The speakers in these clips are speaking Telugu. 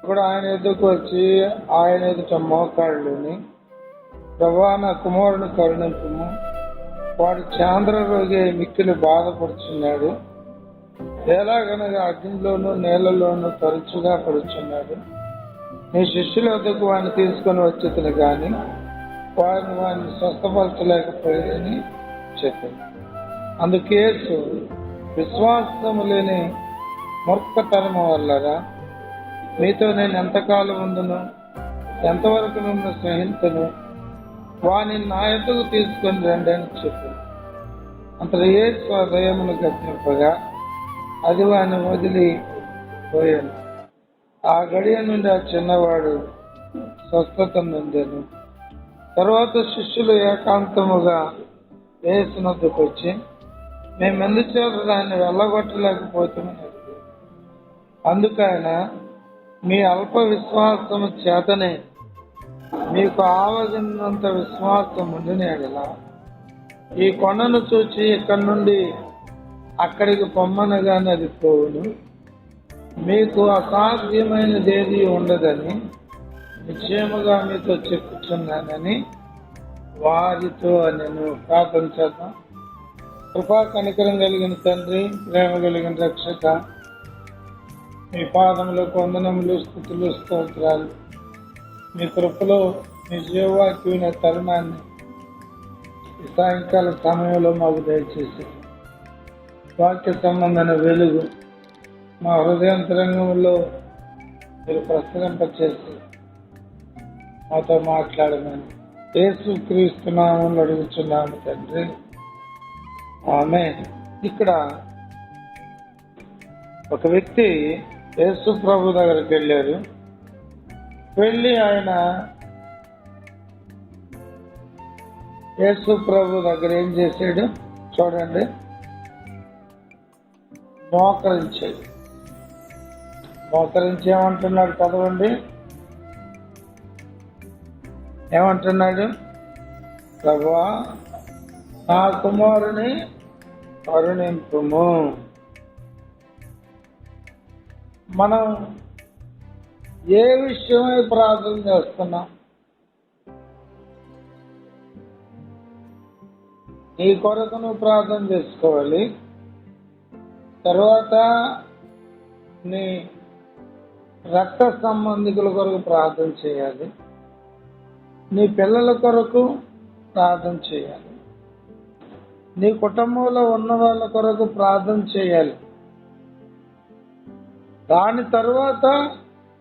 కూడా ఆయన ఎదుకు వచ్చి ఆయన ఎదుట మోకాళ్ళుని, ప్రభువా నా కుమారుని కరుణింపుము, వాడు చాంద్ర రోగి మిక్కిలి బాధపడుచున్నాడు, ఎలాగనగా అగ్నిలోను నీళ్లలోను తరచుగా పడుచున్నాడు. నీ శిష్యుల వద్దకు వాడిని తీసుకొని వచ్చేతను గాని వారిని స్వస్థపరచలేకపోయాని చెప్పింది. అందుకే విశ్వాసము లేని మూర్ఖతరము వల్లరా, మీతో నేను ఎంతకాలం ఉందును, ఎంతవరకు నన్ను సహించను, వాని నా ఎద్దకు తీసుకొని రండి అని చెప్పింది. అంతలో యేసు హృదయమును గద్దింపగా అది వాని వదిలిపోయాను. ఆ గడియ నుండి ఆ చిన్నవాడు స్వస్థత నొందెను. తరువాత శిష్యులు ఏకాంతముగా యేసు వద్దకు వచ్చి, మేమెందుచేత దాన్ని వెళ్ళగొట్టలేకపోతామని అడిగారు. అందుకైన మీ అల్ప విశ్వాసము చేతనే మీకు ఆవగినంత విశ్వాసం ఉండిన ఎడల ఈ కొండను చూచి ఇక్కడి నుండి అక్కడికి పొమ్మనగానే అది పోవును. మీకు అసాధ్యమైనదేది ఉండదని నిశ్చయముగా మీతో చెప్పుచున్నానని వారితో నేను ప్రార్థన చేద్దాం. కృపా కనికరం కలిగిన తండ్రి, ప్రేమ కలిగిన రక్షక, మీ పాదములకు వందనములు, స్తుతులు, స్తోత్రాలు. మీ కృపలో మీ జీవవాక్యమైన తరుణాన్ని ఈ సాయంకాల సమయంలో మాకు దయచేసి వాక్య సంబంధమైన వెలుగు మా హృదయాంతరంగంలో మీరు ప్రసరింపచేసి మాతో మాట్లాడమని యేసుక్రీస్తు నామములో అడుగుచున్నాము తండ్రి, ఆమేన్. ఇక్కడ ఒక వ్యక్తి యేసు ప్రభు దగ్గరికి వెళ్ళారు. వెళ్ళి ఆయన యేసు ప్రభు దగ్గర ఏం చేశాడు చూడండి, మోకరించాడు. మోకరించి ఏమంటున్నాడు చదవండి, ఏమంటున్నాడు? ప్రభువా నా కుమారుని కరుణింపుము. మనం ఏ విషయమై ప్రార్థన చేస్తున్నాం? నీ కొరకు నువ్వు ప్రార్థన చేసుకోవాలి. తర్వాత నీ రక్త సంబంధికుల కొరకు ప్రార్థన చేయాలి. నీ పిల్లల కొరకు ప్రార్థన చేయాలి. నీ కుటుంబంలో ఉన్న వాళ్ళ కొరకు ప్రార్థన చేయాలి. దాని తర్వాత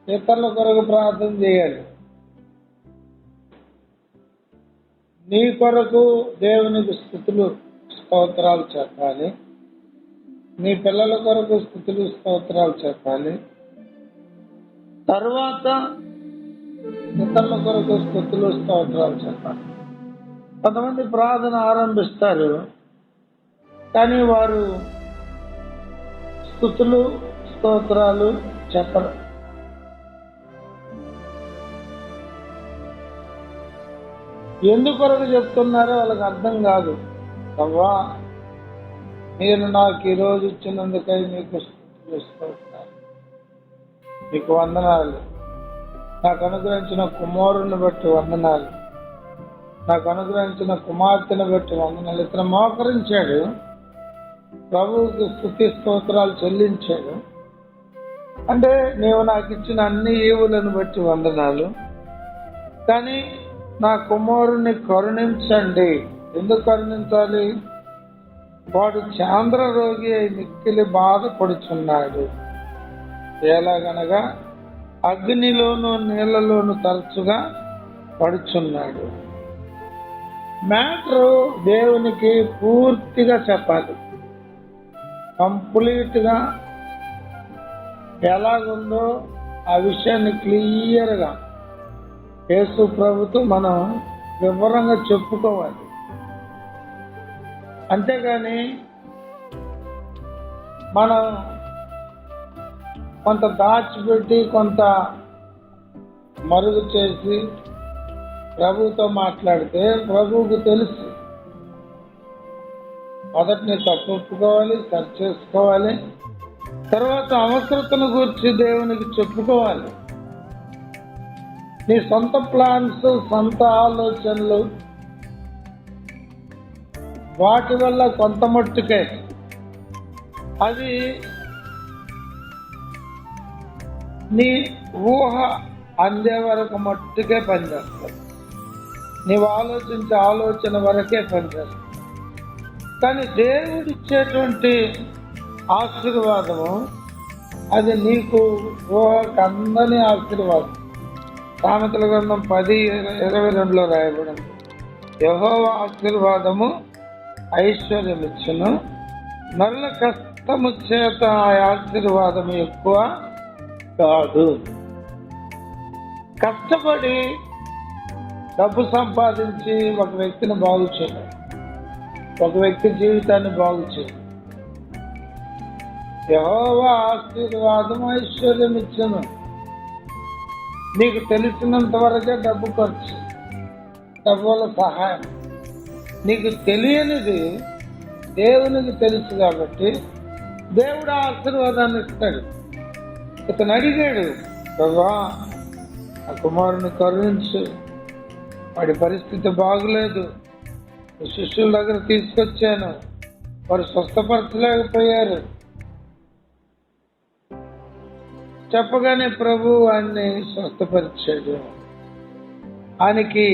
ఇతరుల కొరకు ప్రార్థన చేయాలి. నీ కొరకు దేవునికి స్తుతులు స్తోత్రాలు చెప్పాలి. నీ పిల్లల కొరకు స్తుతులు స్తోత్రాలు చెప్పాలి. తర్వాత ఇతరుల కొరకు స్తుతులు స్తోత్రాలు చెప్పాలి. కొంతమంది ప్రార్థన ఆరంభిస్తారు, కానీ వారు స్తుతులు స్తోత్రాలు చెప్పరు. ఎందుకొరకు చెప్తున్నారో వాళ్ళకి అర్థం కాదు. అవ్వా మీరు నాకు ఈరోజు ఇచ్చినందుకై మీకు స్తుతులు స్తోత్రాలు, మీకు వందనాలు. నాకు అనుగ్రహించిన కుమారుని బట్టి వందనాలు, నాకు అనుగ్రహించిన కుమార్తెను బట్టి వందనాలు. ఇతను మోకరించాడు, ప్రభువుకి స్తుతి స్తోత్రాలు చెల్లించాడు. అంటే నీవు నాకు ఇచ్చిన అన్ని ఈవులను బట్టి వందనాలు, కానీ నా కుమారుని కరుణించండి. ఎందుకు కరుణించాలి? వాడు చాంద్ర రోగి అయి మిక్కిలి బాధపడుచున్నాడు. ఎలాగనగా అగ్నిలోను నీళ్లలోను తరచుగా పడుచున్నాడు. మ్యాటర్ దేవునికి పూర్తిగా చెప్పాలి, కంప్లీట్ గా ఎలాగుందో ఆ విషయాన్ని క్లియర్గా యేసు ప్రభుతో మనం వివరంగా చెప్పుకోవాలి. అంతేగాని మనం కొంత దాచిపెట్టి కొంత మరుగు చేసి ప్రభువుతో మాట్లాడితే ప్రభువుకు తెలుసు. మొదటిని తప్పు ఒప్పుకోవాలి, సరి చేసుకోవాలి, తర్వాత అవసరతను గురించి దేవునికి చెప్పుకోవాలి. నీ సొంత ప్లాన్స్, సొంత ఆలోచనలు, వాటి వల్ల కొంత మట్టుకే అది నీ ఊహ అందే వరకు మట్టుకే పనిచేస్తుంది. నీవు ఆలోచించే ఆలోచన వరకే పనిచేస్తుంది. కానీ దేవుడిచ్చేటువంటి ఆశీర్వాదము అది నీకు ఊహకు అందని ఆశీర్వాదం. సామెతల గ్రంథం 10:22 రాయబడింది, యెహోవా ఆశీర్వాదము ఐశ్వర్యమిచ్చును, నరుల కష్టము చేత ఆ ఆశీర్వాదం ఎక్కువ కాదు. కష్టపడి డబ్బు సంపాదించి ఒక వ్యక్తిని బాగు చేయాలి, ఒక వ్యక్తి జీవితాన్ని బాగు చేయాలి. యెహోవా ఆశీర్వాదం ఐశ్వర్యం ఇచ్చును. నీకు తెలిసినంత వరకే డబ్బు ఖర్చు, డబ్బు వల్ల సహాయం. నీకు తెలియనిది దేవునికి తెలుసు కాబట్టి దేవుడు ఆశీర్వాదాన్ని ఇస్తాడు. ఇతను అడిగాడు, ప్రభా ఆ కుమారుని కరుణించు, వాడి పరిస్థితి బాగులేదు, శిష్యుల దగ్గర తీసుకొచ్చాను, వారు స్వస్థపరచలేకపోయారు. చెప్పగానే ప్రభు ఆయన్ని స్వస్థపరిచాడు. ఆయనకి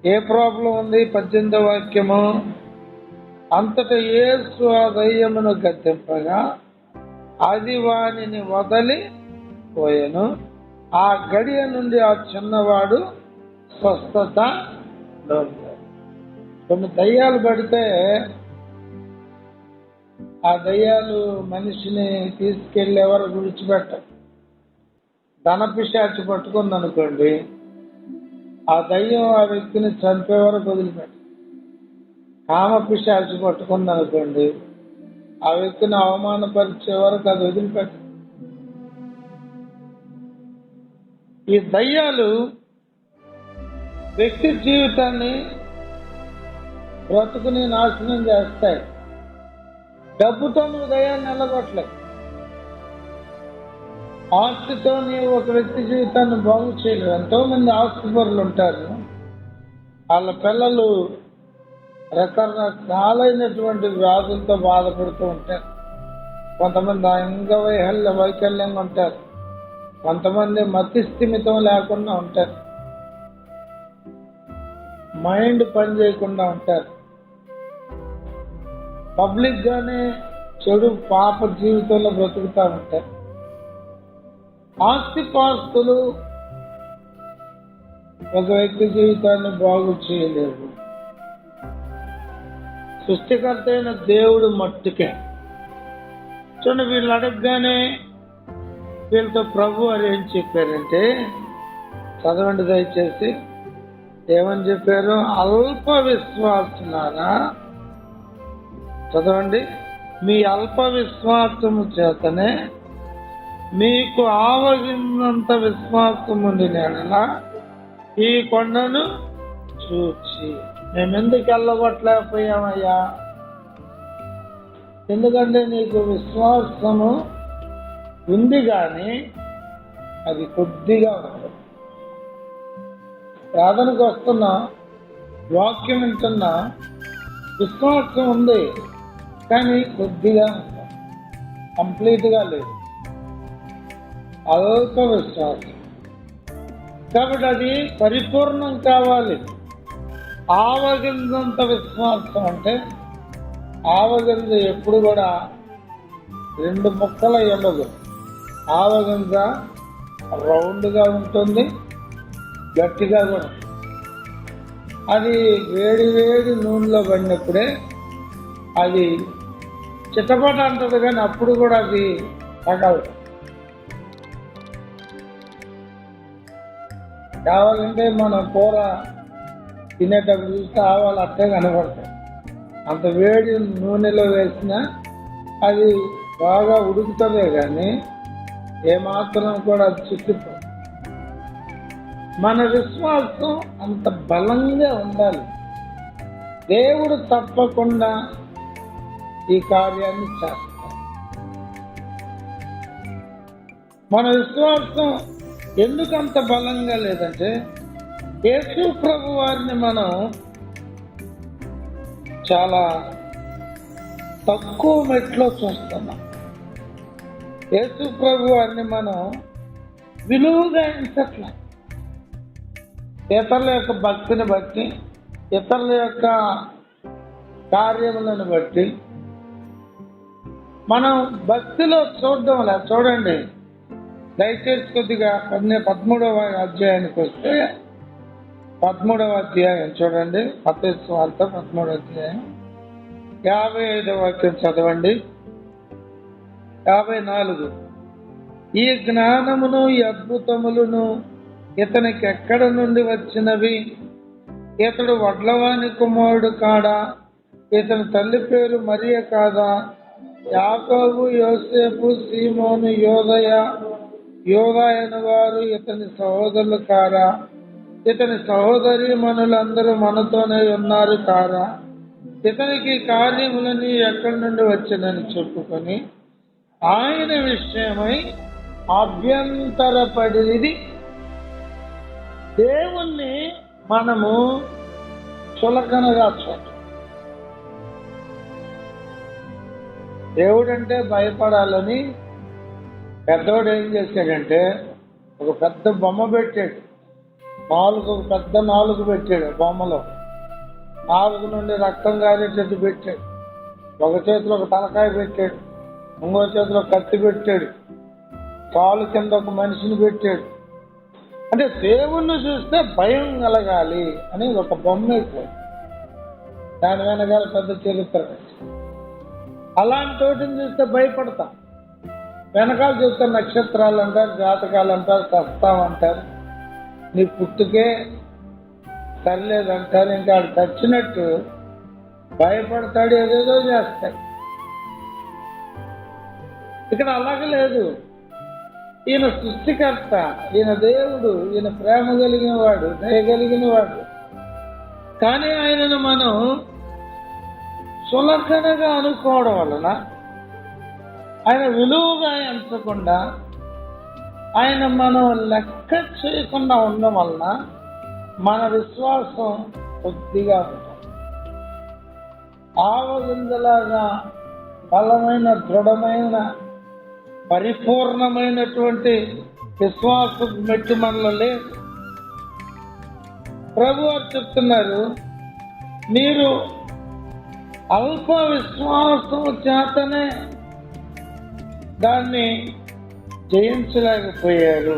ఏ ప్రాబ్లం ఉంది? 18వ వాక్యము, అంతటా యేసు ఆ దయ్యమును గద్దింపగా అది వానిని వదిలి పోయెను. ఆ గడియ నుండి ఆ చిన్నవాడు స్వస్థత నొందాడు. కొన్ని దయ్యాలు పడితే ఆ దయ్యాలు మనిషిని తీసుకెళ్లి ఎవరు విడిచిపెట్టరు. ధనపిశాచి పట్టుకుంది అనుకోండి, ఆ దయ్యం ఆ వ్యక్తిని చంపే వరకు వదిలిపెట్ట. కామపిశాచి పట్టుకుంది అనుకోండి, ఆ వ్యక్తిని అవమానపరిచే వరకు అది వదిలిపెట్ట. ఈ దయ్యాలు వ్యక్తి జీవితాన్ని, బ్రతుకుని నాశనం చేస్తాయి. డబ్బుతో నువ్వు దయ్యాన్ని నిలగొట్టలేవు. ఆస్తితో నీవు ఒక వ్యక్తి జీవితాన్ని బాగు చేయలేవు. ఎంతో మంది ఆస్తిపరులు ఉంటారు, వాళ్ళ పిల్లలు రకరకాలైనటువంటి వ్యాధులతో బాధపడుతూ ఉంటారు. కొంతమంది వైకల్యంగా ఉంటారు, కొంతమంది మతి స్థిమితం లేకుండా ఉంటారు, మైండ్ పని చేయకుండా ఉంటారు. పబ్లిక్ గానే చెడు పాప జీవితంలో బ్రతుకుతూ ఉంటారు. ఆస్తిపాస్తులు ఒక వ్యక్తి జీవితాన్ని బాగు చేయలేవు. సృష్టికర్త అయిన దేవుడు మట్టుకే. చూడండి, వీళ్ళు అడగగానే వీళ్ళతో ప్రభు అని ఏం చెప్పారంటే, చదవండి దయచేసి, ఏమని చెప్పారు? అల్ప విశ్వాసులారా, చదవండి, మీ అల్ప విశ్వాసము చేతనే మీకు ఆవగినంత విశ్వాసము ఉండిన ఈ కొండను చూచి. మేమెందుకు వెళ్ళగొట్టలేకపోయామయ్యా? ఎందుకంటే నీకు విశ్వాసము ఉంది, కానీ అది కొద్దిగా ఉంటుంది. ప్రార్థనకు వస్తున్నా, వాక్యం వింటున్నా, విశ్వాసం ఉంది, కానీ కొద్దిగా ఉంది, కంప్లీట్గా లేదు, అల్ప విశ్వాసం. కాబట్టి అది పరిపూర్ణం కావాలి. ఆవగింజంత విశ్వాసం అంటే, ఆవగింజ ఎప్పుడు కూడా 2 ముక్కల ఎమ్మదు. ఆవగింజ రౌండ్గా ఉంటుంది, గట్టిగా కూడా. అది వేడి వేడి నూనెలో పడినప్పుడే అది చిట్టపట అంటది, కానీ అప్పుడు కూడా అది తగలదు. కావాలంటే మనం కూర తినేటప్పుడు చూస్తే ఆవాలు అట్టే కనబడతాయి. అంత వేడి నూనెలో వేసినా అది బాగా ఉడుకుతుందే కానీ ఏమాత్రం కూడా అది చిక్కిపోదు. మన విశ్వాసం అంత బలంగా ఉండాలి. దేవుడు తప్పకుండా ఈ కార్యాన్ని చేస్తాడు. మన విశ్వాసం ఎందుకు అంత బలంగా లేదంటే యేసు ప్రభు వారిని మనం చాలా తక్కువ మెట్లో చూస్తున్నాం. యేసు ప్రభు వారిని మనం విలువగా ఎంచట్ల. ఇతరుల యొక్క భక్తిని బట్టి, ఇతరుల యొక్క కార్యములను బట్టి మనం భక్తిలో చూడడం లేదు. చూడండి, దయచేసి కొద్దిగా 13వ అధ్యాయానికి వస్తే 13వ అధ్యాయం చూడండి. మత్తయి సువార్త 13వ అధ్యాయం 55వ వాక్యం చదవండి. 54 ఈ జ్ఞానమును ఈ అద్భుతములను ఇతనికి ఎక్కడ నుండి వచ్చినవి? ఇతడు వడ్లవాని కుమారుడు కాడా? ఇతని తల్లి పేరు మరియ కాదా? యాకోబు, యోసేపు, సీమోను, యోదయను వారు ఇతని సహోదరులు కారా? ఇతని సహోదరి మనులందరూ మనతోనే ఉన్నారు కారా? ఇతనికి కార్యములని ఎక్కడి నుండి వచ్చినని చెప్పుకొని ఆయన విషయమై అభ్యంతరపడిది. దేవుణ్ణి మనము చులకనగా చూడాలి. దేవుడంటే భయపడాలని పెద్దవాడు ఏం చేశాడంటే ఒక పెద్ద బొమ్మ పెట్టాడు. పెద్ద నాలుగు పెట్టాడు. బొమ్మలో నాలుగు నుండి రక్తం కారేటట్టు పెట్టాడు. ఒక చేతిలో ఒక తలకాయ పెట్టాడు, ఇంకో చేతిలో కత్తి పెట్టాడు, కాలు కింద ఒక మనిషిని పెట్టాడు. అంటే దేవుణ్ణి చూస్తే భయం కలగాలి అని ఒక బొమ్మ పెట్టాడు. దాని వెనకాల పెద్ద చరిత్ర. అలాంటి చోటుని చూస్తే భయపడతాం. వెనకాల చూస్తే నక్షత్రాలు అంటారు, జాతకాలు అంటారు, చస్తామంటారు, నీ పుట్టుకే సరిలేదంటారు. ఇంకా ఆడు చచ్చినట్టు భయపడతాడు, ఏదేదో చేస్తాడు. ఇక్కడ అలాగే లేదు. ఈయన సృష్టికర్త, ఈయన దేవుడు, ఈయన ప్రేమ కలిగిన వాడు, దయ కలిగిన వాడు. కానీ ఆయనను మనం సులకనగా అనుకోవడం వలన, ఆయన విలువగా ఎంచకుండా, ఆయన మనం లెక్క చేయకుండా ఉండడం వలన మన విశ్వాసం కొద్దిగా ఉంటుంది. ఆవగింజలాగా బలమైన, దృఢమైన, పరిపూర్ణమైనటువంటి విశ్వాసం మెట్టు మనలో లేదు. ప్రభు వారు చెప్తున్నారు, మీరు అల్ప విశ్వాసం చేతనే దాన్ని జయించలేకపోయారు.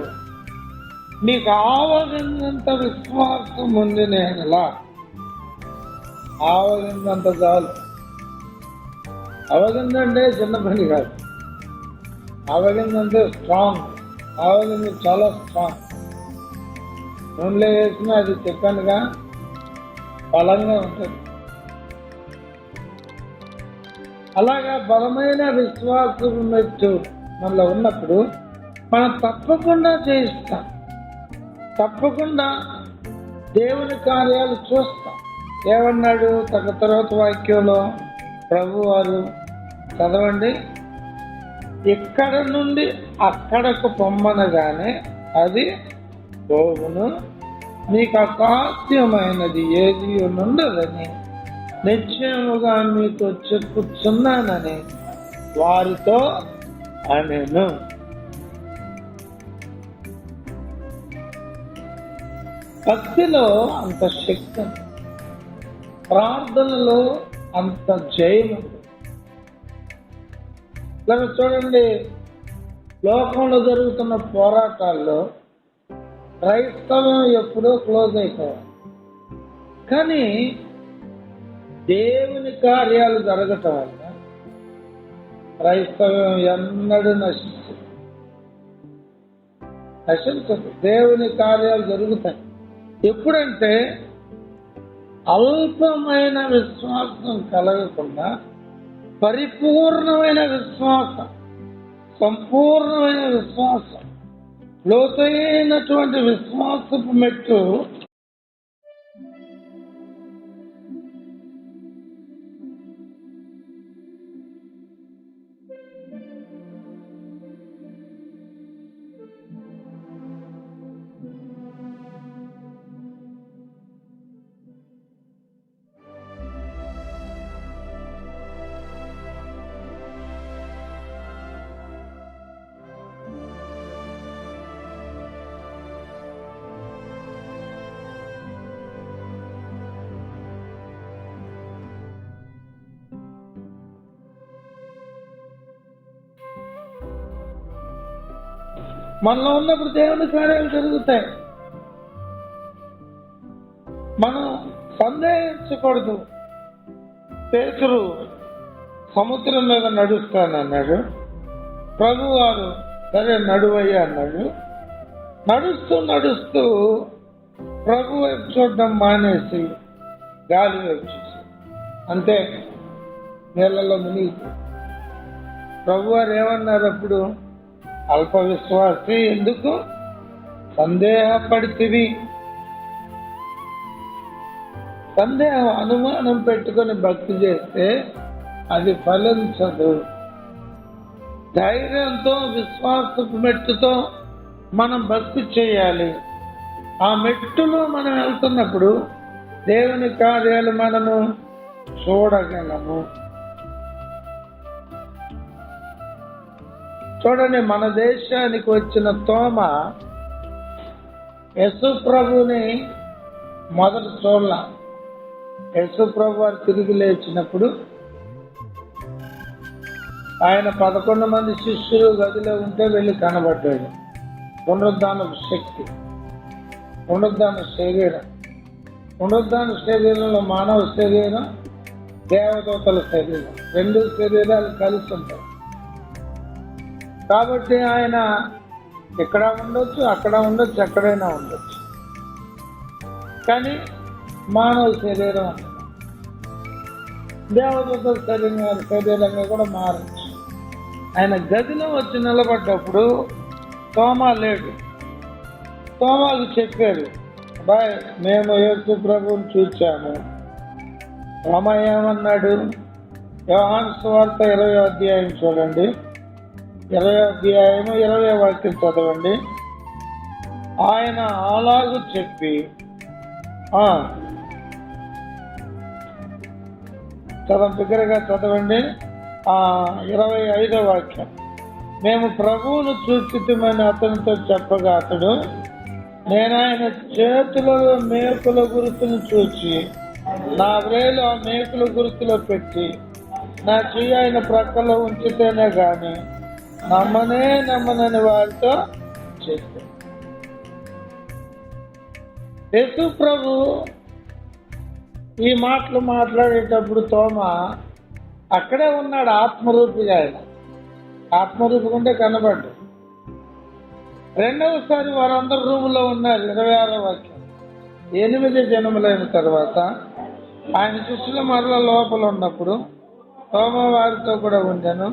మీకు ఆవగిందంత విశ్వాసం ఉంది. నేనలా ఆవగిందంత చాలు. అవగిందంటే చిన్న పని కాదు. అవగిందంటే స్ట్రాంగ్. అవగింది చాలా స్ట్రాంగ్. నూనెలో వేసినా అది చిక్కన్గా బలంగా ఉంటుంది. అలాగా బలమైన విశ్వాసం ఉన్నట్టు మనలో ఉన్నప్పుడు మనం తప్పకుండా చేయిస్తాం. తప్పకుండా దేవుని కార్యాలు చూస్తాం. ఏమన్నాడు తర్వాత వాక్యంలో ప్రభు వారు? చదవండి. ఇక్కడ నుండి అక్కడకు పొమ్మనగానే అది పోవును, మీకు అసాధ్యమైనది ఏది ఉండదని నిశ్చయముగా మీతో చెప్పుచున్నానని వారితో అనెను. భక్తిలో అంత శక్తి ఉంది, ప్రార్థనలో అంత జయం ఉంది. ఇలా చూడండి, లోకంలో జరుగుతున్న పోరాటాల్లో క్రైస్తవం ఎప్పుడో క్లోజ్ అయిపోవాలి. కానీ దేవుని కార్యాలు జరగటం వల్ల క్రైస్తవం ఎన్నడూ నశించదు. దేవుని కార్యాలు జరుగుతాయి. ఎప్పుడంటే అల్పమైన విశ్వాసం కలగకుండా పరిపూర్ణమైన విశ్వాసం, సంపూర్ణమైన విశ్వాసం, లోతైనటువంటి విశ్వాసపు మెట్టు మనలో ఉన్నప్పుడు దేవుని కార్యాలు జరుగుతాయి. మనం సందేహించకూడదు. పేతురు సముద్రం మీద నడుస్తానన్నాడు. ప్రభువారు సరే నడువయ్యా అన్నాడు. నడుస్తూ నడుస్తూ ప్రభు వైపు చూడడం మానేసి గాలి వైపు చూసి అంతే నీళ్ళలో మునిగి. ప్రభువారు ఏమన్నారు అప్పుడు? అల్ప విశ్వాసి ఎందుకు సందేహపడితివి? సందేహం అనుమానం పెట్టుకొని భక్తి చేస్తే అది ఫలించదు. ధైర్యంతో విశ్వాసపు మెట్టుతో మనం భక్తి చేయాలి. ఆ మెట్టులో మనం వెళ్తున్నప్పుడు దేవుని కార్యాలు మనము చూడగలము. చూడండి, మన దేశానికి వచ్చిన తోమ యేసు ప్రభుని మొదట చూడలా. యేసు ప్రభు వారు తిరిగి లేచినప్పుడు ఆయన 11 మంది శిష్యులు గదిలో ఉంటే వెళ్ళి కనబడ్డాడు. పునరుద్ధానపు శక్తి, పునరుద్ధాన శరీరం. పునరుద్ధాన శరీరంలో మానవ శరీరం, దేవదూతల శరీరం, 2 శరీరాలు కలిసి ఉంటాయి. కాబట్టి ఆయన ఇక్కడ ఉండొచ్చు, అక్కడ ఉండొచ్చు, ఎక్కడైనా ఉండొచ్చు. కానీ మానవ శరీరం దేవదూతల శరీరంగా కూడా మారచ్చు. ఆయన గదిలో వచ్చి నిలబడ్డప్పుడు తోమా లేడు. తోమాకు చెప్పారు, బాయ్ మేము యేసు ప్రభువుని చూచాము. తోమా ఏమన్నాడు? యోహాను సువార్త 20వ అధ్యాయం చూడండి. 20వ అధ్యాయము 20వ వాక్యం చదవండి. ఆయన అలాగూ చెప్పి బిగ్గరగా చదవండి. 25వ వాక్యం. మేము ప్రభువును చూచితిమని అతనితో చెప్పగా అతడు, నేను ఆయన చేతులలో మేకుల గుర్తును చూచి నా వ్రేలు ఆ మేకుల గుర్తులో పెట్టి నా చెయ్యి ఆయన ప్రక్కలో ఉంచితేనే గాని నమ్మనని వారితో చెప్పాడు. యేసు ప్రభు ఈ మాటలు మాట్లాడేటప్పుడు తోమ అక్కడే ఉన్నాడు. ఆత్మరూపిగా ఆయన ఆత్మరూపి ఉంటే కనబడ్డు. రెండవసారి వారందరూ రూములో ఉన్నారు. 26వ వాక్యం. 8 జనములైన తర్వాత ఆయన శిష్యుల మరల లోపల ఉన్నప్పుడు తోమ వారితో కూడా ఉండెను.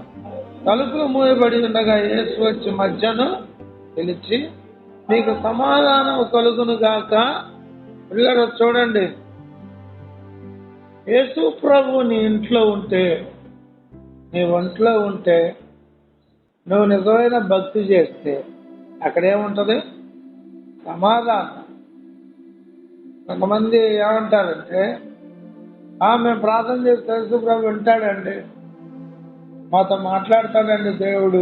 తలుపులు మూయబడి ఉండగా యేసు వచ్చి మధ్యను పిలిచి, మీకు సమాధానం కలుగును గాక. పిల్లలు చూడండి, యేసు ప్రభు నీ ఇంట్లో ఉంటే, నీ ఒంట్లో ఉంటే, నువ్వు నిజమైన భక్తి చేస్తే అక్కడేముంటది? సమాధానం. కొంతమంది ఏమంటారంటే, మేము ప్రార్థన చేస్తే యేసు ప్రభు వింటాడండి, మాతో మాట్లాడతాడండి దేవుడు.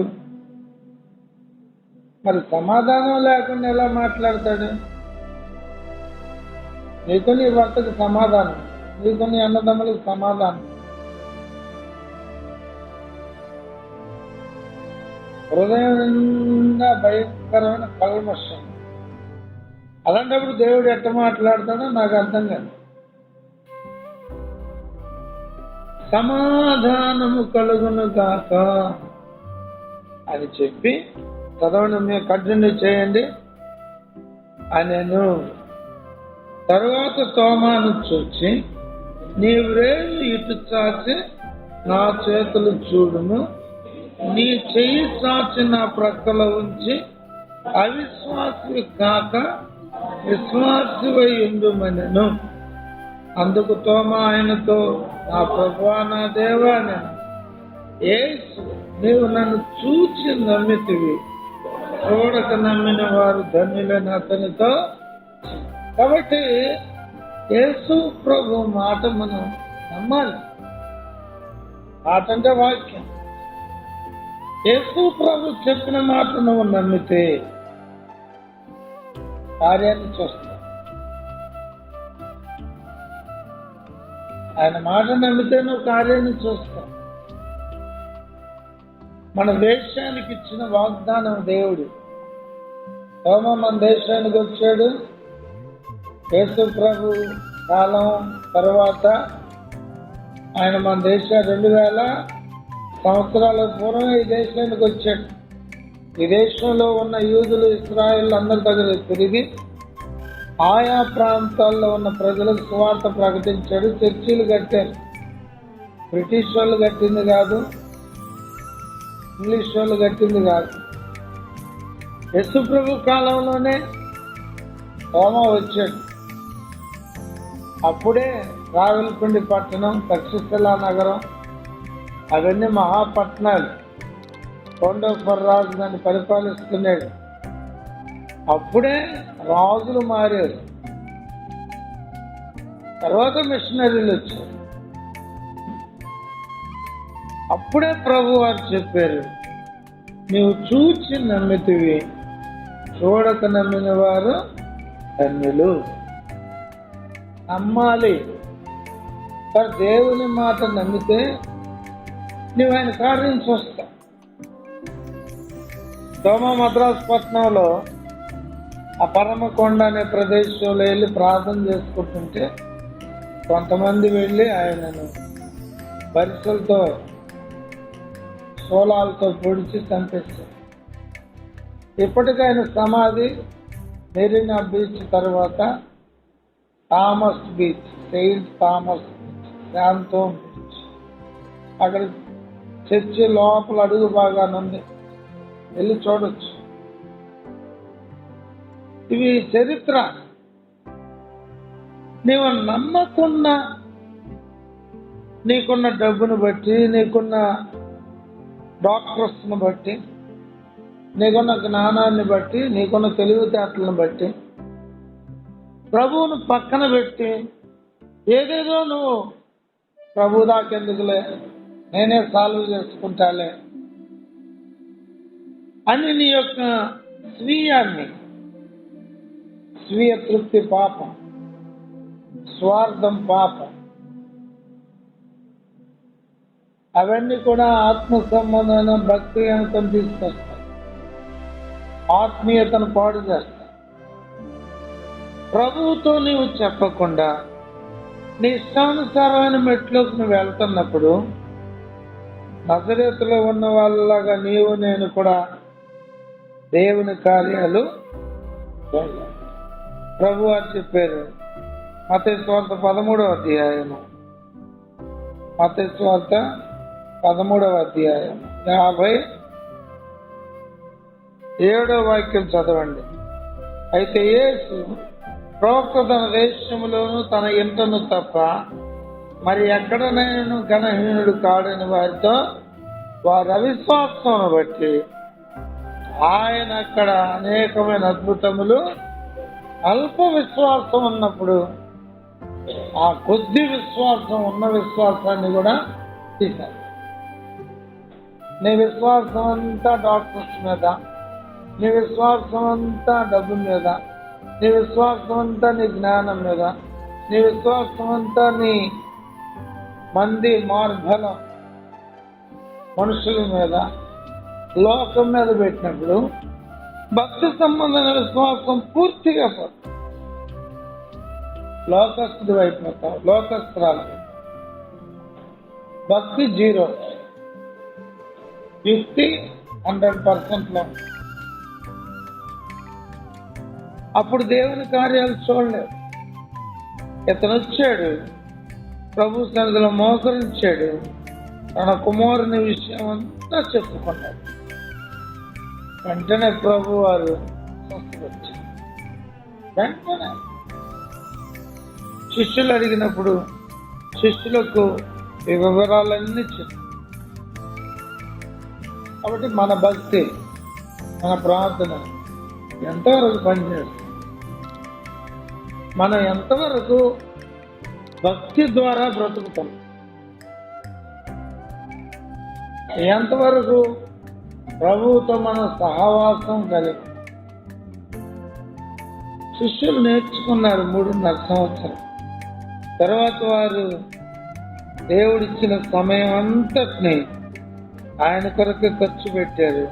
మరి సమాధానం లేకుండా ఎలా మాట్లాడతాడు? నీకు నీ భర్తకు సమాధానం, నీకు నీ అన్నదమ్ములకు సమాధానం. హృదయం నిండా భయంకరమైన కల్మషం. అలాంటప్పుడు దేవుడు ఎట్ట మాట్లాడతాడో నాకు అర్థం కాదు. సమాధానము కలుగును గాక అని చెప్పి చదవండి, మీరు కంటిన్యూ చేయండి. అనేను. తరువాత తోమాను చూచి, నీ వ్రేలు ఇటు చాచి నా చేతులు చూడుము, నీ చెయ్యి చాచి నా ప్రక్కలో ఉంచి అవిశ్వాసి కాక విశ్వాసివై ఉండుమనెను. అందుకు తోమా ఆయనతో, నా ప్రభువా నా దేవా, యేసు నీవు నన్ను చూచి నమ్మితివి, చూడక నమ్మిన వారు ధన్యులని అతనితో. కాబట్టి యేసు ప్రభు మాట మనం నమ్మాలి. మాట అంటే వాక్యం. యేసు ప్రభు చెప్పిన మాట నువ్వు నమ్మితే కార్యాన్ని చూస్తావు. ఆయన మాట నమ్మితే నువ్వు కార్యాన్ని చూస్తావు. మన దేశానికి ఇచ్చిన వాగ్దానం దేవుడు తోమా మన దేశానికి వచ్చాడు. యేసు ప్రభు కాలం తర్వాత ఆయన మన దేశ 2000 సంవత్సరాల పూర్వం ఈ దేశానికి వచ్చాడు. ఈ దేశంలో ఉన్న యూదులు, ఇశ్రాయేలు అందరి దగ్గర తిరిగి ఆయా ప్రాంతాల్లో ఉన్న ప్రజలకు సువార్త ప్రకటించాడు. చర్చిలు కట్టారు. బ్రిటిష్ వాళ్ళు కట్టింది కాదు, ఇంగ్లీష్ వాళ్ళు కట్టింది కాదు. యేసు ప్రభు కాలంలోనే తోమా వచ్చాడు. అప్పుడే రావిలపిండి పట్టణం, తక్షశిలా నగరం అవన్నీ మహాపట్నాలు. రెండో రాజు దాన్ని పరిపాలిస్తున్నాడు. అప్పుడే రాజులు మారారు. తర్వాత మిషనరీలు వచ్చారు. అప్పుడే ప్రభు వారు చెప్పారు, నీవు చూచి నమ్మితివి, చూడక నమ్మిన వారు ధన్యులు. నమ్మాలి. దేవుని మాట నమ్మితే నువ్వు ఆయన కార్యం చూస్తావు. తోమా మద్రాసు పట్టణంలో ఆ పరమకొండ అనే ప్రదేశంలో వెళ్ళి ప్రార్థన చేసుకుంటుంటే కొంతమంది వెళ్ళి ఆయనను బరిసెలతో, సోలాలతో పొడిచి చంపేస్తారు. ఇప్పటికీ ఆయన సమాధి మెరీనా బీచ్ తర్వాత Thomas beach, Saint Thomas beach, Santhome beach, అక్కడ చర్చి లోపల అడుగు బాగానుంది, వెళ్ళి చూడొచ్చు. ఇవి చరిత్ర. నీవు నమ్మకున్న, నీకున్న డబ్బును బట్టి, నీకున్న డాక్టర్స్ని బట్టి, నీకున్న జ్ఞానాన్ని బట్టి, నీకున్న తెలివితేటలను బట్టి ప్రభువును పక్కన పెట్టి ఏదేదో నువ్వు ప్రభు దాకెందుకులే, నేనే సాల్వ్ చేసుకుంటాలే అని నీ యొక్క స్వీయాన్ని, స్వీయ తృప్తి పాపం, స్వార్థం పాపం, అవన్నీ కూడా ఆత్మ సంబంధమైన భక్తి అంతం తీసుకొస్తాయి, ఆత్మీయతను పాడు చేస్తాయి. ప్రభువుతో నీవు చెప్పకుండా నీ ఇష్టానుసారమైన మెట్లోకి నువ్వు వెళ్తున్నప్పుడు నజరేతులో ఉన్న వాళ్ళలాగా నీవు నేను కూడా దేవుని కార్యాలు ప్రభు వారు చెప్పారు. మత్తయి సువార్త 13వ అధ్యాయము, మత్తయి సువార్త 13వ అధ్యాయం 57వ వాక్యం చదవండి. అయితే యేసు ప్రవక్త తన దేశములోను తన ఇంటను తప్ప మరి ఎక్కడనైనా ఘనహీనుడు కాడని వారితో వారి అవిశ్వాసమును బట్టి ఆయన అక్కడ అనేకమైన అద్భుతములు, అల్ప విశ్వాసం ఉన్నప్పుడు ఆ కొద్ది విశ్వాసం ఉన్న విశ్వాసాన్ని కూడా తీశారు. నీ విశ్వాసం అంతా డాక్టర్స్ మీద, నీ విశ్వాసం అంతా డబ్బు మీద, నీ విశ్వాసం అంతా నీ జ్ఞానం మీద, నీ విశ్వాసం అంతా నీ మంది మార్గలం మనుషుల మీద, లోకం మీద పెట్టినప్పుడు భక్తి సంబంధమైన విశ్వాసం పూర్తిగా పోతుంది. లోకస్తుడు అయిపోతావు, లోకస్తురాలు. భక్తి 0, యుక్తి 100%లో. అప్పుడు దేవుని కార్యాలు చూడలేవు. ఇతను వచ్చాడు, ప్రభు సన్నిధిలో మోకరించాడు, తన కుమారుని విషయం అంతా చెప్పుకున్నాడు. వెంటనే ప్రభు వారు స్వస్థపరిచారు. వెంటనే శిష్యులు అడిగినప్పుడు శిష్యులకు ఈ వివరాలన్నీ చెప్పారు. కాబట్టి మన భక్తి, మన ప్రార్థన ఎంతవరకు పనిచేస్తుంది, మనం ఎంతవరకు భక్తి ద్వారా బ్రతుకుతాం, ఎంతవరకు ప్రభువుతో మన సహవాసం కలిగి. శిష్యులు నేర్చుకున్నారు 3.5 సంవత్సరం. తర్వాత వారు దేవుడిచ్చిన సమయం అంతటిని ఆయన కొరకు ఖర్చు పెట్టారు.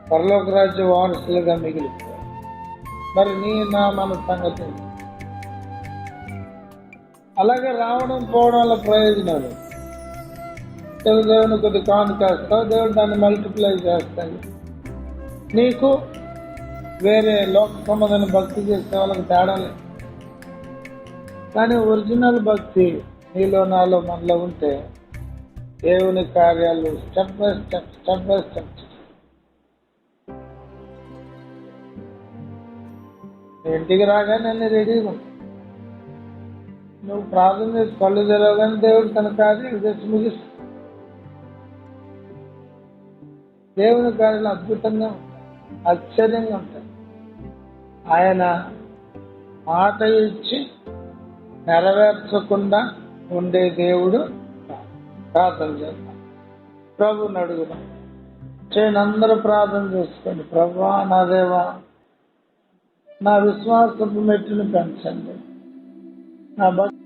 పరలోక రాజ్య వారసులుగా మిగిలిపోయారు. మరి నీ నా మన సంగతి ఏంటి? అలాగే రావడం పోవడం వల్ల ప్రయోజనాలు. దేవుని కొద్ది కానుకేస్తావు, దేవుడు దాన్ని మల్టిప్లై చేస్తాడు. నీకు వేరే లోక సంబంధమైన భక్తి చేసే వాళ్ళకి తేడా లేదు. కానీ ఒరిజినల్ భక్తి నీలో నాలో మనలో ఉంటే దేవుని కార్యాలు స్టెప్ బై స్టెప్ ఇంటికి రాగానే అన్ని రెడీగా ఉంటాయి. నువ్వు ప్రార్థన చేసి కళ్ళు తెరవగానే దేవుడు తన కార్యాలు చేసి ముగిస్తాడు. దేవుని కార్యాలు అద్భుతంగా ఉంటాయి, ఆశ్చర్యంగా ఉంటాయి. ఆయన మాట ఇచ్చి నెరవేర్చకుండా ఉండే దేవుడు. ప్రార్థన చేద్దాం, ప్రభుని అడుగుదాం. చేయండి, అందరూ ప్రార్థన చేసుకోండి. ప్రభువా, నా దేవా, నా విశ్వాసపు మెట్టును పెంచండి, నా భక్తి